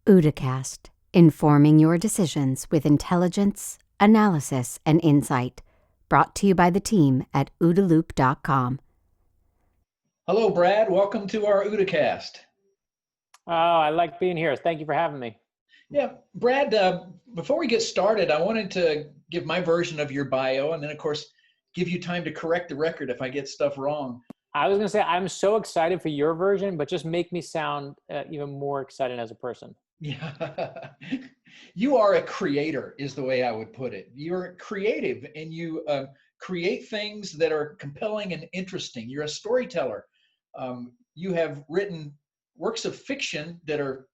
OODAcast, informing your decisions with intelligence, analysis, and insight. Brought to you by the team at OODAloop.com. Hello, Brad. Welcome to our OODAcast. Oh, I like being here. Thank you for having me. Yeah, Brad, before we get started, I wanted to give my version of your bio and then, of course, give you time to correct the record if I get stuff wrong. I was going to say, I'm so excited for your version, but just make me sound even more excited as a person. Yeah, you are a creator is the way I would put it. You're creative and you create things that are compelling and interesting. You're a storyteller. You have written works of fiction that are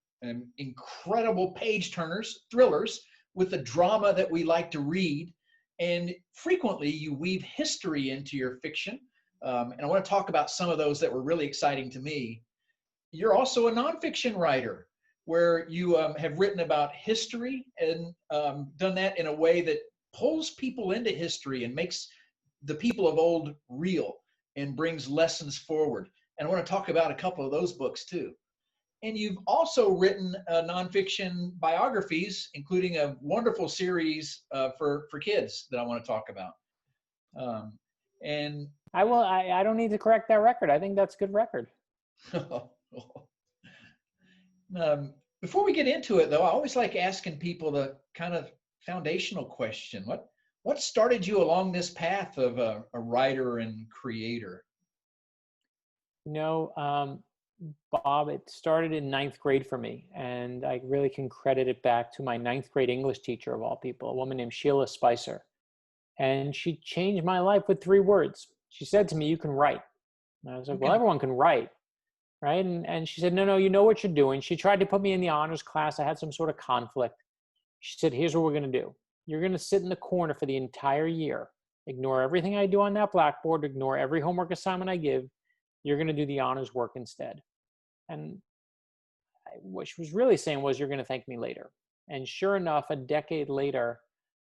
incredible page turners, thrillers with the drama that we like to read. And frequently you weave history into your fiction. And I want to talk about some of those that were really exciting to me. You're also a nonfiction writer where you have written about history and done that in a way that pulls people into history and makes the people of old real and brings lessons forward. And I want to talk about a couple of those books too. And you've also written nonfiction biographies, including a wonderful series for kids that I want to talk about. And I don't need to correct that record. I think that's a good record. Before we get into it, though, I always like asking people the kind of foundational question. What started you along this path of a writer and creator? Bob, it started in ninth grade for me, and I really can credit it back to my ninth grade English teacher of all people, a woman named Sheila Spicer. And she changed my life with 3 words. She said to me, "You can write." And I was like, Okay. Well, everyone can write. Right. And she said, no, you know what you're doing. She tried to put me in the honors class. I had some sort of conflict. She said, here's what we're going to do. You're going to sit in the corner for the entire year. Ignore everything I do on that blackboard. Ignore every homework assignment I give. You're going to do the honors work instead. And what she was really saying was, you're going to thank me later. And sure enough, a decade later,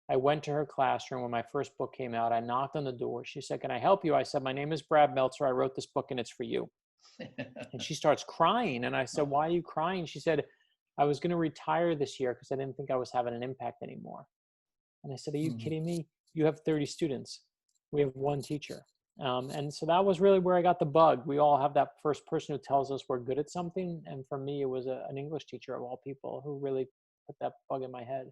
I went to her classroom when my first book came out. I knocked on the door. She said, "Can I help you?" I said, "My name is Brad Meltzer. I wrote this book and it's for you." And she starts crying. And I said, "Why are you crying?" She said, "I was going to retire this year because I didn't think I was having an impact anymore." And I said, "Are you kidding me? You have 30 students. We have 1 teacher." And so that was really where I got the bug. We all have that first person who tells us we're good at something. And for me, it was an English teacher of all people who really put that bug in my head.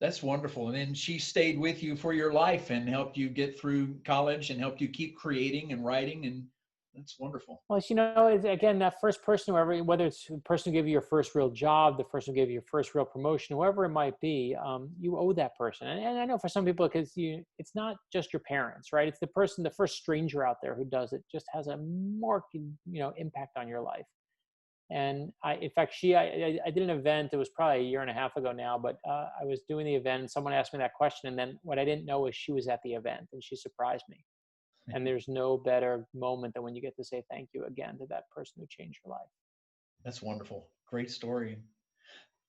That's wonderful. And then she stayed with you for your life and helped you get through college and helped you keep creating and writing. And that's wonderful. Well, again, that first person, whether it's the person who gave you your first real job, the person who gave you your first real promotion, whoever it might be, you owe that person. And I know for some people, because it's not just your parents, right? It's the first stranger out there who does it, just has a marked, impact on your life. And in fact, I did an event. It was probably a year and a half ago now, but I was doing the event and someone asked me that question. And then what I didn't know is she was at the event and she surprised me. And there's no better moment than when you get to say thank you again to that person who changed your life. That's wonderful. Great story.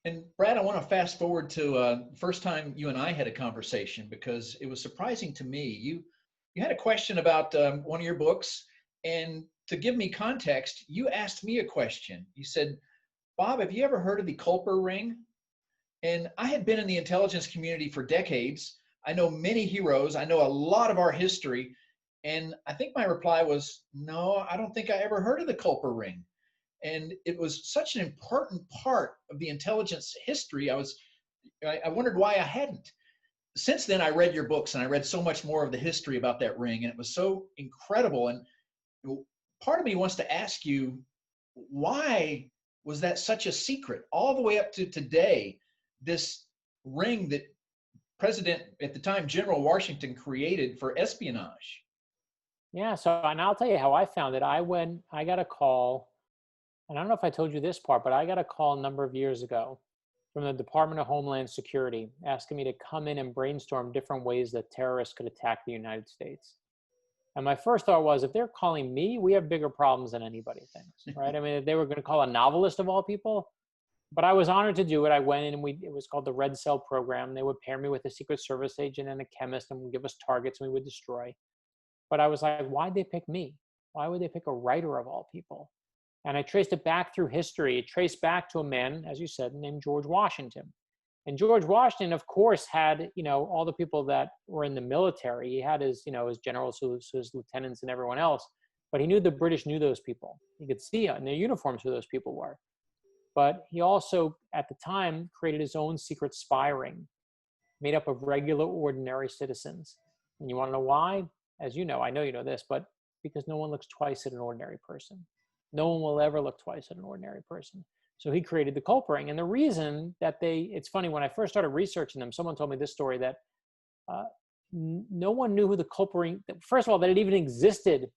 And Brad, I want to fast forward to first time you and I had a conversation, because it was surprising to me. You had a question about one of your books, and to give me context, you asked me a question. You said, "Bob, have you ever heard of the Culper Ring?" And I had been in the intelligence community for decades. I know many heroes. I know a lot of our history. And I think my reply was, "No, I don't think I ever heard of the Culper Ring." And it was such an important part of the intelligence history. I wondered why I hadn't. Since then, I read your books and I read so much more of the history about that ring, and it was so incredible. And part of me wants to ask you, why was that such a secret all the way up to today? This ring that President, at the time, General Washington, created for espionage. Yeah. And I'll tell you how I found it. I got a call, and I don't know if I told you this part, but I got a call a number of years ago from the Department of Homeland Security asking me to come in and brainstorm different ways that terrorists could attack the United States. And my first thought was, if they're calling me, we have bigger problems than anybody thinks, right? I mean, if they were going to call a novelist of all people, but I was honored to do it. I went in and it was called the Red Cell program. They would pair me with a Secret Service agent and a chemist and would give us targets and we would destroy. But I was like, why'd they pick me? Why would they pick a writer of all people? And I traced it back through history. It traced back to a man, as you said, named George Washington. And George Washington, of course, had, all the people that were in the military. He had his, his generals, his lieutenants and everyone else. But he knew the British knew those people. He could see in their uniforms who those people were. But he also, at the time, created his own secret spy ring made up of regular, ordinary citizens. And you want to know why? As you know, I know you know this, but because no one looks twice at an ordinary person. No one will ever look twice at an ordinary person. So he created the Culper Ring. And the reason that it's funny, when I first started researching them, someone told me this story that no one knew who the Culper Ring, first of all, that it even existed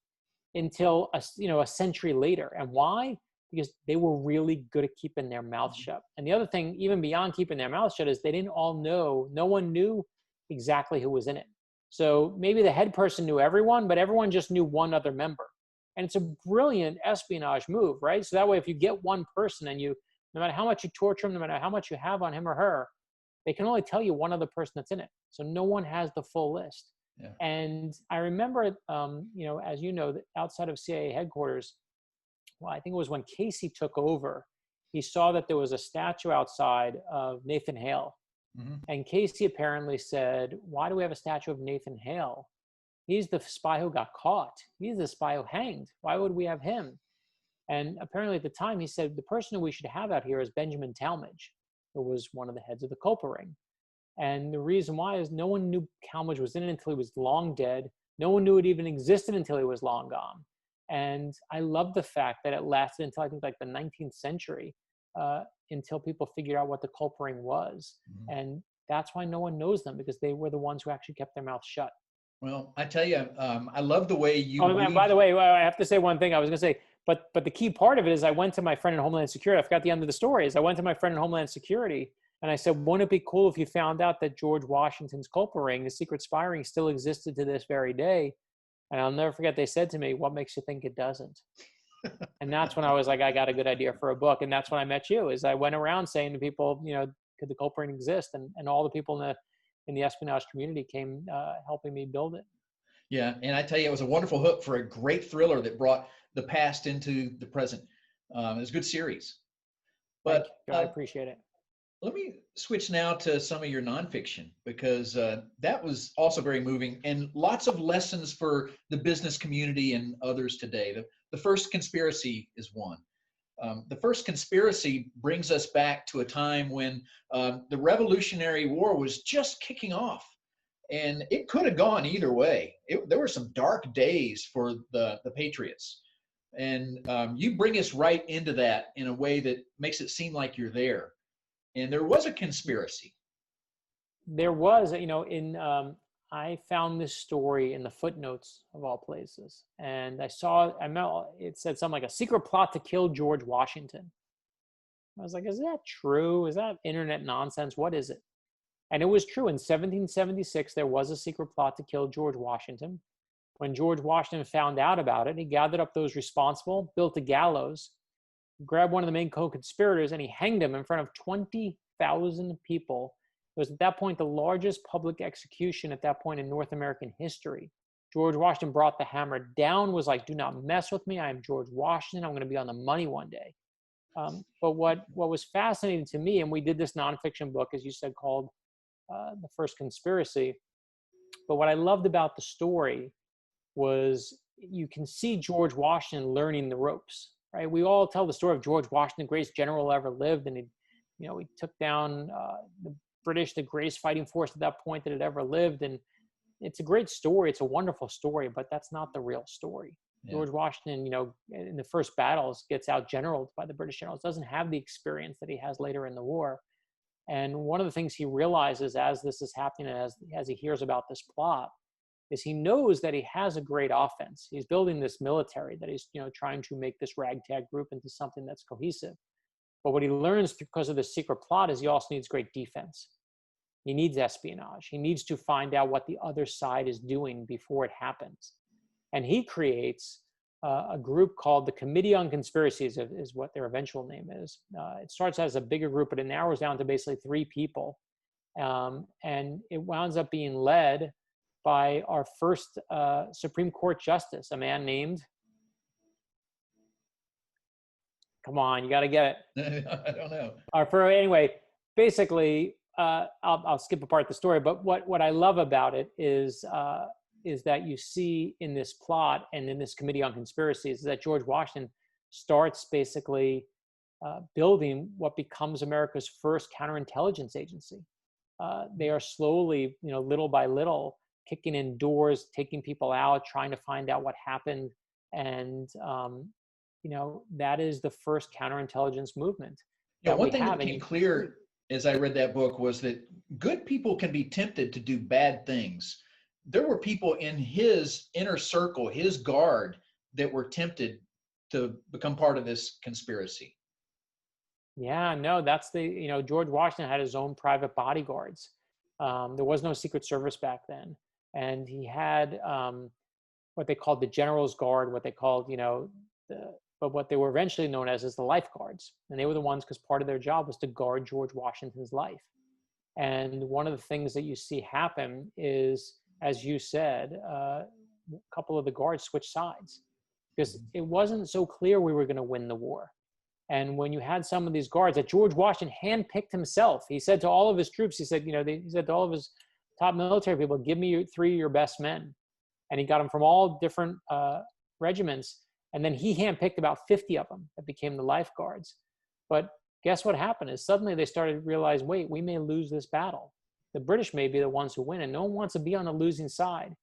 until a century later. And why? Because they were really good at keeping their mouth shut. And the other thing, even beyond keeping their mouth shut, is they didn't all know, no one knew exactly who was in it. So maybe the head person knew everyone, but everyone just knew one other member. And it's a brilliant espionage move, right? So that way, if you get one person and no matter how much you torture them, no matter how much you have on him or her, they can only tell you one other person that's in it. So no one has the full list. Yeah. And I remember, as you know, that outside of CIA headquarters, well, I think it was when Casey took over, he saw that there was a statue outside of Nathan Hale. Mm-hmm. And Casey apparently said, why do we have a statue of Nathan Hale? He's the spy who got caught. He's the spy who hanged. Why would we have him? And apparently at the time, he said, the person who we should have out here is Benjamin Talmadge, who was one of the heads of the Culper Ring. And the reason why is no one knew Talmadge was in it until he was long dead. No one knew it even existed until he was long gone. And I love the fact that it lasted until I think like the 19th century, until people figured out what the Culper Ring was. Mm-hmm. And that's why no one knows them, because they were the ones who actually kept their mouth shut. Well, I tell you, I love the way you. Oh, by the way, I have to say one thing. I was going to say, but the key part of it is I went to my friend in Homeland Security. I forgot the end of the story. Is I went to my friend in Homeland Security and I said, wouldn't it be cool if you found out that George Washington's Culper Ring, the secret spy ring, still existed to this very day? And I'll never forget, they said to me, what makes you think it doesn't? And that's when I was like, I got a good idea for a book. And that's when I met you, is I went around saying to people, could the Culper Ring exist? And all the people in the espionage community came helping me build it. Yeah. And I tell you, it was a wonderful hook for a great thriller that brought the past into the present. It was a good series. But I appreciate it. Let me switch now to some of your nonfiction, because that was also very moving and lots of lessons for the business community and others today. The First Conspiracy is one. The First Conspiracy brings us back to a time when the Revolutionary War was just kicking off, and it could have gone either way. There were some dark days for the Patriots, and you bring us right into that in a way that makes it seem like you're there. And there was a conspiracy. There was, I found this story in the footnotes of all places. And it said something like a secret plot to kill George Washington. I was like, is that true? Is that internet nonsense? What is it? And it was true. In 1776, there was a secret plot to kill George Washington. When George Washington found out about it, he gathered up those responsible, built a gallows, grabbed one of the main co-conspirators, and he hanged him in front of 20,000 people. It was at that point the largest public execution at that point in North American history. George Washington brought the hammer down, was like, do not mess with me. I am George Washington. I'm going to be on the money one day. But what was fascinating to me, and we did this nonfiction book, as you said, called The First Conspiracy. But what I loved about the story was you can see George Washington learning the ropes. Right, we all tell the story of George Washington, the greatest general ever lived, and he took down the British, the greatest fighting force at that point that had ever lived. And it's a great story. It's a wonderful story, but that's not the real story. Yeah. George Washington, in the first battles, gets out-generaled by the British generals, doesn't have the experience that he has later in the war. And one of the things he realizes as this is happening, as he hears about this plot, is he knows that he has a great offense. He's building this military that he's, trying to make this ragtag group into something that's cohesive. But what he learns because of the secret plot is he also needs great defense. He needs espionage. He needs to find out what the other side is doing before it happens. And he creates a group called the Committee on Conspiracies, is what their eventual name is. It starts as a bigger group, but it narrows down to basically 3 people. And it winds up being led by our first Supreme Court justice, a man named Come on, you got to get I don't know. Anyway, basically, I'll skip apart the story, but what I love about it is that you see in this plot and in this Committee on Conspiracies is that George Washington starts basically building what becomes America's first counterintelligence agency. They are slowly, little by little, kicking in doors, taking people out, trying to find out what happened. And, that is the first counterintelligence movement. Yeah, that one we thing have. that became clear as I read that book was that good people can be tempted to do bad things. There were people in his inner circle, his guard, that were tempted to become part of this conspiracy. Yeah, no, that's George Washington had his own private bodyguards. There was no Secret Service back then. And he had what they called the General's Guard, what they called, but what they were eventually known as is the lifeguards. And they were the ones, because part of their job was to guard George Washington's life. And one of the things that you see happen is, as you said, a couple of the guards switched sides, because it wasn't so clear we were going to win the war. And when you had some of these guards that George Washington handpicked himself, he said to all of his troops, he said to all of his top military people, give me 3 of your best men. And he got them from all different regiments. And then he handpicked about 50 of them that became the lifeguards. But guess what happened is suddenly they started to realize, wait, we may lose this battle. The British may be the ones who win, and no one wants to be on the losing side.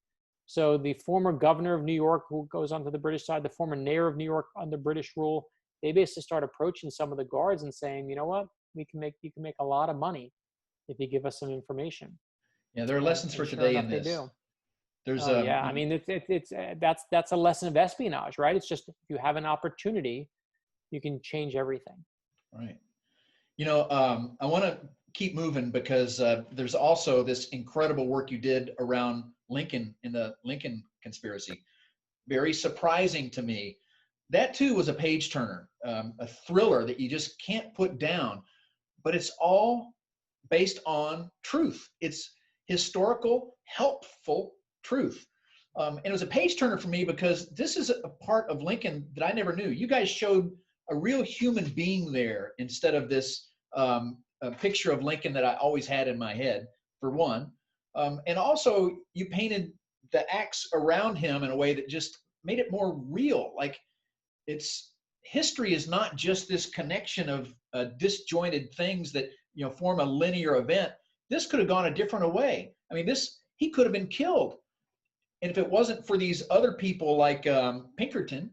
So the former governor of New York, who goes onto the British side, the former mayor of New York under British rule, they basically start approaching some of the guards and saying, you know what, you can make a lot of money if you give us some information. Yeah, there are lessons for today in this. There's I mean, that's a lesson of espionage, right? It's just, if you have an opportunity, you can change everything. Right. I want to keep moving because there's also this incredible work you did around Lincoln in the Lincoln conspiracy. Very surprising to me. That too was a page turner, a thriller that you just can't put down, but it's all based on truth. It's historical, helpful truth. And it was a page turner for me because this is a part of Lincoln that I never knew. You guys showed a real human being there instead of this a picture of Lincoln that I always had in my head, for one. And also you painted the acts around him in a way that just made it more real. Like, history is not just this connection of disjointed things that form a linear event. This could have gone a different way. I mean, he could have been killed. And if it wasn't for these other people like Pinkerton,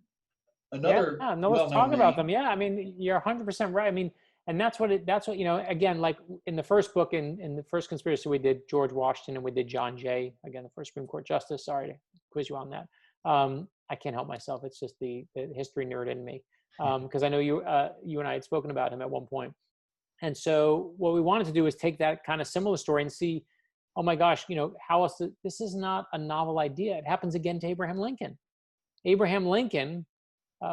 another no one's talking about them. Yeah, I mean, you're 100% right. I mean, and that's what again, like in the first book, in the first conspiracy, we did George Washington and we did John Jay, again, the first Supreme Court Justice. Sorry to quiz you on that. I can't help myself. It's just the history nerd in me. Because I know you and I had spoken about him at one point. And so what we wanted to do is take that kind of similar story and see, oh my gosh, how else? This is not a novel idea. It happens again to Abraham Lincoln. Abraham Lincoln,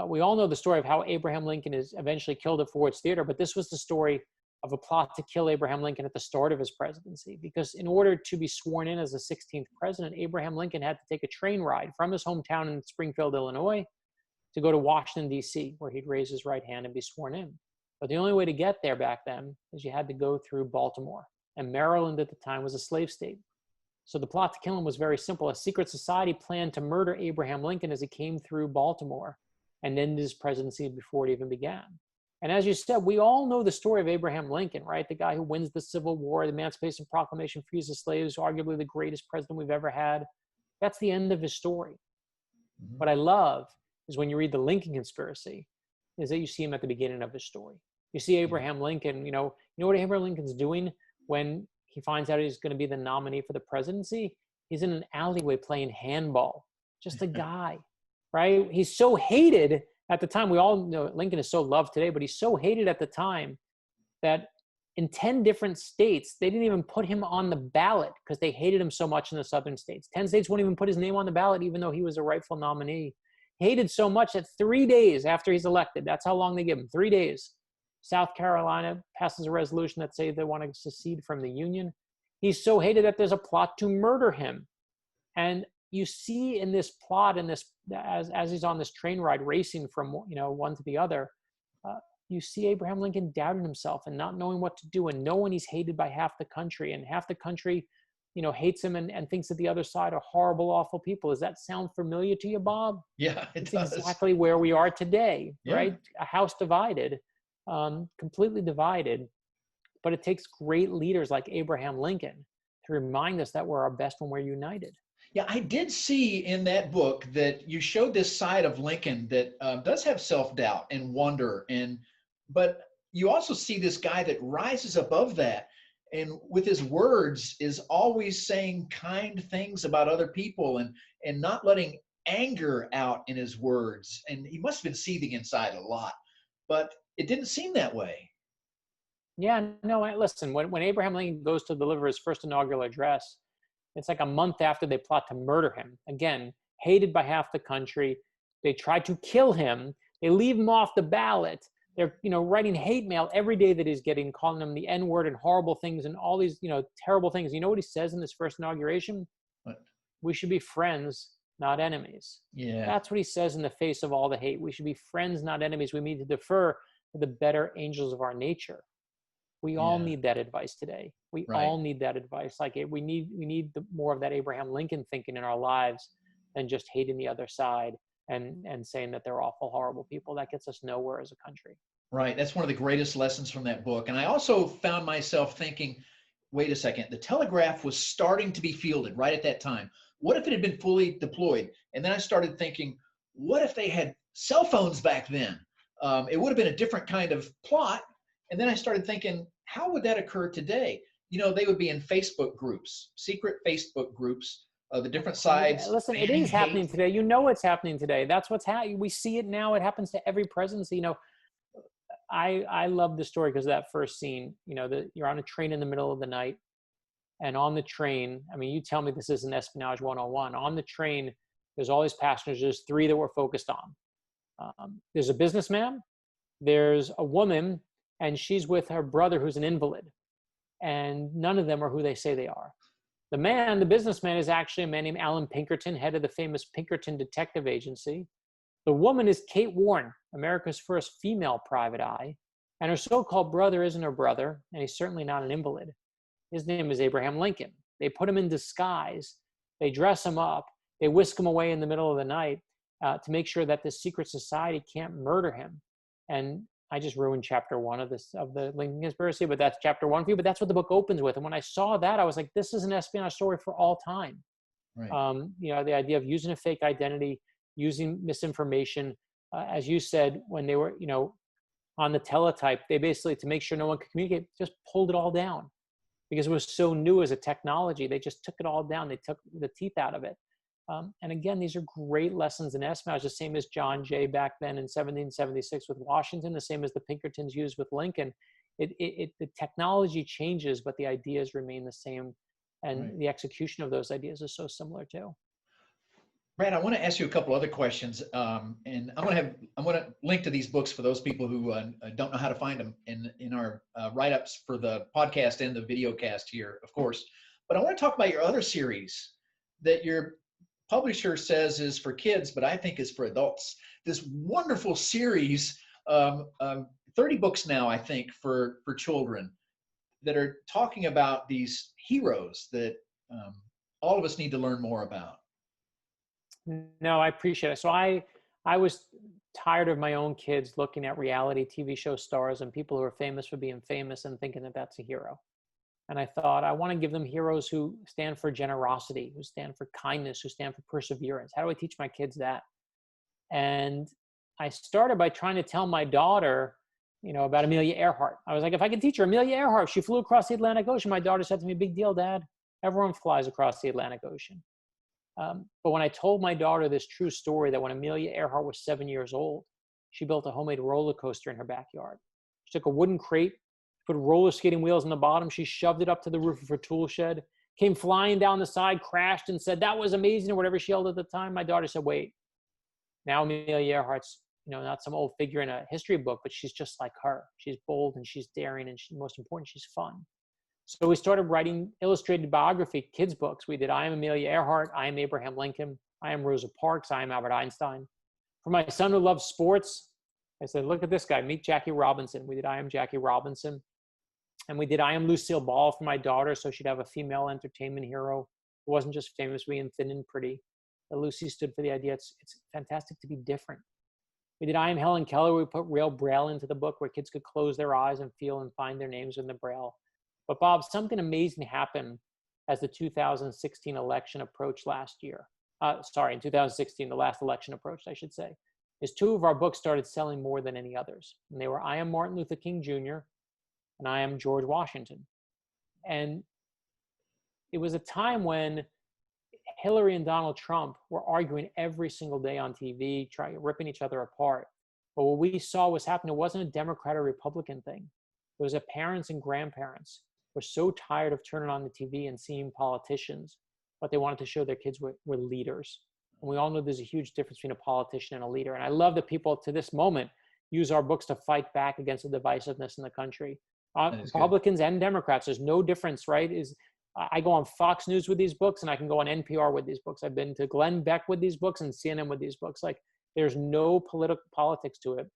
we all know the story of how Abraham Lincoln is eventually killed at Ford's Theater, but this was the story of a plot to kill Abraham Lincoln at the start of his presidency. Because in order to be sworn in as the 16th president, Abraham Lincoln had to take a train ride from his hometown in Springfield, Illinois, to go to Washington, D.C., where he'd raise his right hand and be sworn in. But the only way to get there back then is you had to go through Baltimore. And Maryland at the time was a slave state. So the plot to kill him was very simple. A secret society planned to murder Abraham Lincoln as he came through Baltimore and ended his presidency before it even began. And as you said, we all know the story of Abraham Lincoln, right? The guy who wins the Civil War, the Emancipation Proclamation, frees the slaves, arguably the greatest president we've ever had. That's the end of his story. Mm-hmm. What I love is when you read the Lincoln conspiracy, is that you see him at the beginning of his story. You see Abraham Lincoln, you know what Abraham Lincoln's doing when he finds out he's going to be the nominee for the presidency? He's in an alleyway playing handball. Just a guy, right? He's so hated at the time. We all know Lincoln is so loved today, but he's so hated at the time that in 10 different states, they didn't even put him on the ballot because they hated him so much in the southern states. 10 states wouldn't even put his name on the ballot, even though he was a rightful nominee. Hated so much that 3 days after he's elected, that's how long they give him, 3 days, South Carolina passes a resolution that say they want to secede from the Union. He's so hated that there's a plot to murder him. And you see in this plot, in this, as he's on this train ride racing from one to the other, you see Abraham Lincoln doubting himself and not knowing what to do, and knowing he's hated by half the country, and half the country, hates him and thinks that the other side are horrible, awful people. Does that sound familiar to you, Bob? Yeah, it It's does. exactly where we are today, Yeah. right? A house divided, completely divided. But it takes great leaders like Abraham Lincoln to remind us that we're our best when we're united. Yeah, I did see in that book that you showed this side of Lincoln that does have self-doubt and wonder, but you also see this guy that rises above that, and with his words is always saying kind things about other people, and not letting anger out in his words. And he must have been seething inside a lot, but it didn't seem that way. Yeah, no, listen, when Abraham Lincoln goes to deliver his first inaugural address, it's like a month after they plot to murder him. Again, hated by half the country. They try to kill him. They leave him off the ballot. They're, writing hate mail every day that he's getting, calling him the N-word and horrible things and all these, terrible things. You know what he says in his first inauguration? What? We should be friends, not enemies. Yeah. That's what he says in the face of all the hate. We should be friends, not enemies. We need to defer to the better angels of our nature. We all need that advice today. We all need that advice. Like we need more of that Abraham Lincoln thinking in our lives than just hating the other side and saying that they're awful, horrible people. That gets us nowhere as a country. Right. That's one of the greatest lessons from that book. And I also found myself thinking, wait a second, the telegraph was starting to be fielded right at that time. What if it had been fully deployed? And then I started thinking, what if they had cell phones back then? It would have been a different kind of plot. And then I started thinking, how would that occur today? They would be in Facebook groups, secret Facebook groups of the different sides. Listen, it is happening today. It's happening today. That's what's happening. We see it now. It happens to every presidency. I love the story because of that first scene. You're on a train in the middle of the night, and on the train, I mean, you tell me this isn't espionage 101. On the train, there's all these passengers. There's three that we're focused on. There's a businessman. There's a woman, and she's with her brother who's an invalid. And none of them are who they say they are. The businessman is actually a man named Alan Pinkerton, head of the famous Pinkerton Detective Agency. The woman is Kate Warren, America's first female private eye. And her so-called brother isn't her brother, and he's certainly not an invalid. His name is Abraham Lincoln. They put him in disguise. They dress him up. They whisk him away in the middle of the night to make sure that the secret society can't murder him. And I just ruined chapter 1 of the Lincoln conspiracy, but that's chapter 1 for you. But that's what the book opens with. And when I saw that, I was like, this is an espionage story for all time. Right. The idea of using a fake identity, using misinformation, as you said, when they were, on the teletype, they basically, to make sure no one could communicate, just pulled it all down because it was so new as a technology. They just took it all down. They took the teeth out of it. And again, these are great lessons in espionage, the same as John Jay back then in 1776 with Washington, the same as the Pinkertons used with Lincoln. The technology changes, but the ideas remain the same. And the execution of those ideas is so similar too. Brad, I want to ask you a couple other questions, and I want to link to these books for those people who don't know how to find them in our write-ups for the podcast and the video cast here, of course. But I want to talk about your other series that your publisher says is for kids, but I think is for adults. This wonderful series, 30 books now, I think, for children that are talking about these heroes that all of us need to learn more about. No, I appreciate it. So I was tired of my own kids looking at reality TV show stars and people who are famous for being famous and thinking that that's a hero. And I thought, I want to give them heroes who stand for generosity, who stand for kindness, who stand for perseverance. How do I teach my kids that? And I started by trying to tell my daughter, about Amelia Earhart. I was like, if I could teach her Amelia Earhart, she flew across the Atlantic Ocean. My daughter said to me, big deal, Dad. Everyone flies across the Atlantic Ocean. But when I told my daughter this true story that when Amelia Earhart was 7 years old, she built a homemade roller coaster in her backyard. She took a wooden crate, put roller skating wheels on the bottom. She shoved it up to the roof of her tool shed, came flying down the side, crashed and said, that was amazing, or whatever she yelled at the time. My daughter said, wait, now Amelia Earhart's, not some old figure in a history book, but she's just like her. She's bold and she's daring and most important, she's fun. So we started writing illustrated biography kids books. We did I Am Amelia Earhart, I Am Abraham Lincoln, I Am Rosa Parks, I Am Albert Einstein. For my son who loves sports, I said, look at this guy, meet Jackie Robinson. We did I Am Jackie Robinson. And we did I Am Lucille Ball for my daughter, so she'd have a female entertainment hero who wasn't just famous for being thin and pretty. But Lucy stood for the idea it's fantastic to be different. We did I Am Helen Keller. We put real Braille into the book where kids could close their eyes and feel and find their names in the Braille. But Bob, something amazing happened as the 2016 election approached last year. In 2016, the last election approached, I should say, is two of our books started selling more than any others. And they were I Am Martin Luther King Jr. and I Am George Washington. And it was a time when Hillary and Donald Trump were arguing every single day on TV, ripping each other apart. But what we saw was happening, it wasn't a Democrat or Republican thing. It was that parents and grandparents were so tired of turning on the TV and seeing politicians, but they wanted to show their kids were leaders. And we all know there's a huge difference between a politician and a leader. And I love that people to this moment use our books to fight back against the divisiveness in the country. Republicans and Democrats, there's no difference, right? I go on Fox News with these books and I can go on NPR with these books. I've been to Glenn Beck with these books and CNN with these books. Like, there's no politics to it.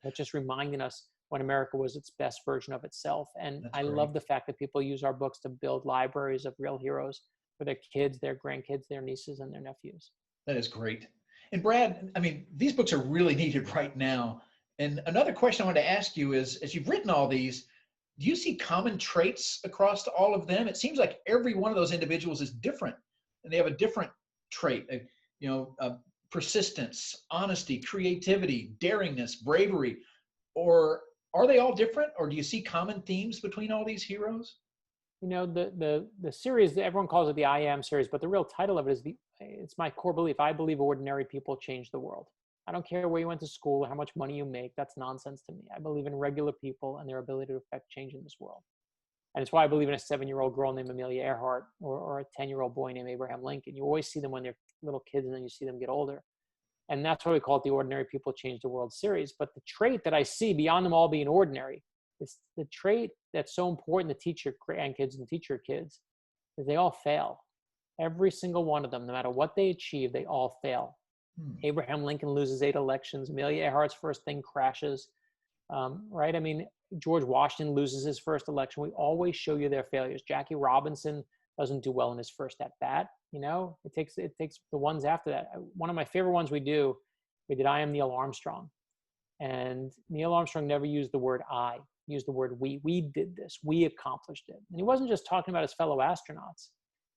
It's just reminding us when America was its best version of itself. And I love the fact that people use our books to build libraries of real heroes for their kids, their grandkids, their nieces, and their nephews. That is great. And Brad, I mean, these books are really needed right now. And another question I wanted to ask you is, as you've written all these, do you see common traits across all of them? It seems like every one of those individuals is different, and they have a different trait, persistence, honesty, creativity, daringness, bravery. Or are they all different? Or do you see common themes between all these heroes? You know, the series, everyone calls it the I Am series, but the real title of it is it's my core belief. I believe ordinary people change the world. I don't care where you went to school or how much money you make. That's nonsense to me. I believe in regular people and their ability to affect change in this world. And it's why I believe in a 7-year-old girl named Amelia Earhart or a 10-year-old boy named Abraham Lincoln. You always see them when they're little kids and then you see them get older. And that's why we call it the Ordinary People Change the World series. But the trait that I see beyond them all being ordinary, it's the trait that's so important to teach your grandkids and teach your kids, is they all fail. Every single one of them, no matter what they achieve, they all fail. Abraham Lincoln loses 8 elections. Amelia Earhart's first thing crashes, right? I mean, George Washington loses his first election. We always show you their failures. Jackie Robinson doesn't do well in his first at bat. You know, it takes the ones after that. One of my favorite ones we did I Am Neil Armstrong. And Neil Armstrong never used the word I, he used the word we. We did this, we accomplished it. And he wasn't just talking about his fellow astronauts.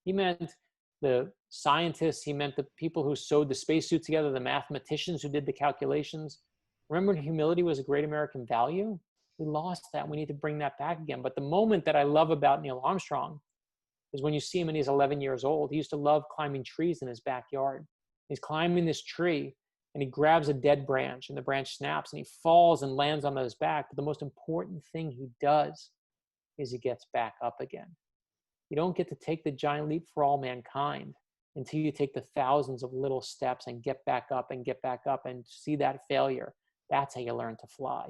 He meant the scientists, he meant the people who sewed the spacesuit together, the mathematicians who did the calculations. Remember, humility was a great American value? We lost that. We need to bring that back again. But the moment that I love about Neil Armstrong is when you see him and he's 11 years old. He used to love climbing trees in his backyard. He's climbing this tree and he grabs a dead branch and the branch snaps and he falls and lands on his back. But the most important thing he does is he gets back up again. You don't get to take the giant leap for all mankind until you take the thousands of little steps and get back up and see that failure. That's how you learn to fly.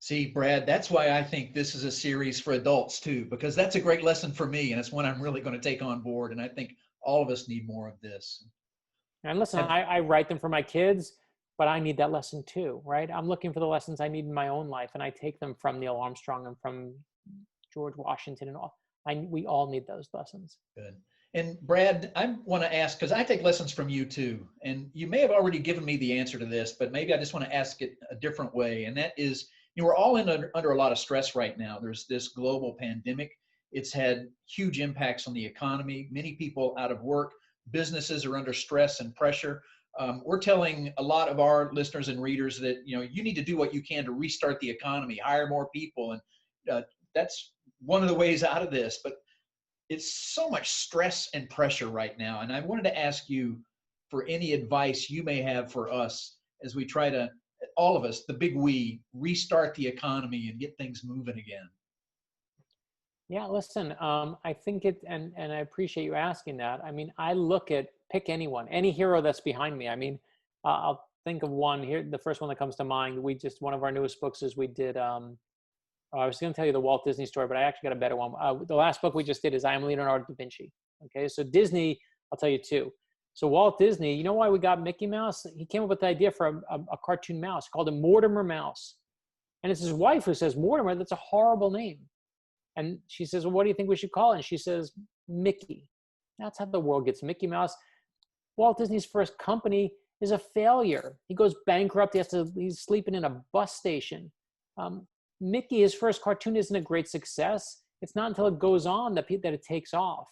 See, Brad, that's why I think this is a series for adults too, because that's a great lesson for me. And it's one I'm really going to take on board. And I think all of us need more of this. And listen, I write them for my kids, but I need that lesson too, right? I'm looking for the lessons I need in my own life. And I take them from Neil Armstrong and from George Washington and all. We all need those lessons. Good. And Brad, I want to ask, because I take lessons from you too, and you may have already given me the answer to this, but maybe I just want to ask it a different way. And that is, we're all under a lot of stress right now. There's this global pandemic. It's had huge impacts on the economy. Many people out of work. Businesses are under stress and pressure. We're telling a lot of our listeners and readers that, you need to do what you can to restart the economy, hire more people. And that's one of the ways out of this. But it's so much stress and pressure right now. And I wanted to ask you for any advice you may have for us as we try to, all of us, the big we, restart the economy and get things moving again. Yeah, listen, I think and I appreciate you asking that. I mean, I look at, pick anyone, any hero that's behind me. I mean, I'll think of one here. The first one that comes to mind, one of our newest books is we did, I was going to tell you the Walt Disney story, but I actually got a better one. The last book we just did is I Am Leonardo da Vinci. Okay, so Disney, I'll tell you two. So Walt Disney, you know why we got Mickey Mouse? He came up with the idea for a cartoon mouse called a Mortimer mouse. And it's his wife who says, Mortimer, that's a horrible name. And she says, well, what do you think we should call it? And she says, Mickey. That's how the world gets Mickey Mouse. Walt Disney's first company is a failure. He goes bankrupt. He's sleeping in a bus station. Mickey, his first cartoon, isn't a great success. It's not until it goes on that it takes off.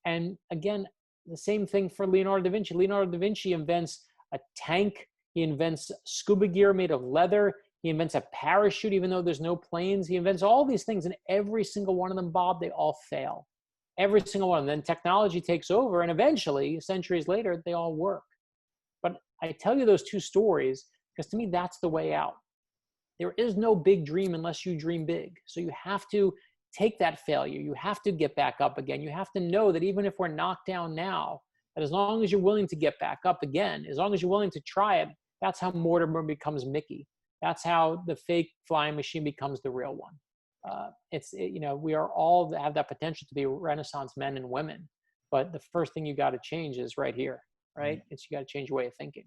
And again, the same thing for Leonardo da Vinci. Leonardo da Vinci invents a tank. He invents scuba gear made of leather. He invents a parachute, even though there's no planes. He invents all these things, and every single one of them, Bob, they all fail. Every single one. And then technology takes over, and eventually, centuries later, they all work. But I tell you those two stories because to me, that's the way out. There is no big dream unless you dream big. So you have to take that failure. You have to get back up again. You have to know that even if we're knocked down now, that as long as you're willing to get back up again, as long as you're willing to try it, that's how Mortimer becomes Mickey. That's how the fake flying machine becomes the real one. We are all have that potential to be Renaissance men and women. But the first thing you got to change is right here, right? It's you got to change your way of thinking.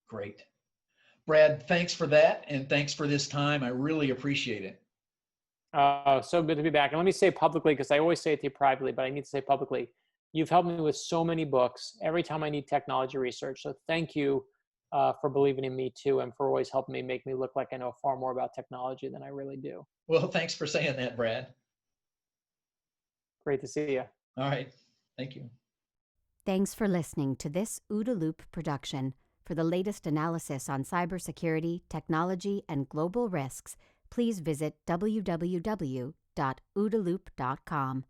Great. Brad, thanks for that. And thanks for this time. I really appreciate it. So good to be back. And let me say publicly, because I always say it to you privately, but I need to say publicly, you've helped me with so many books every time I need technology research. So thank you for believing in me too, and for always helping me make me look like I know far more about technology than I really do. Well, thanks for saying that, Brad. Great to see you. All right. Thank you. Thanks for listening to this OODA Loop production. For the latest analysis on cybersecurity, technology, and global risks, please visit www.oodaloop.com.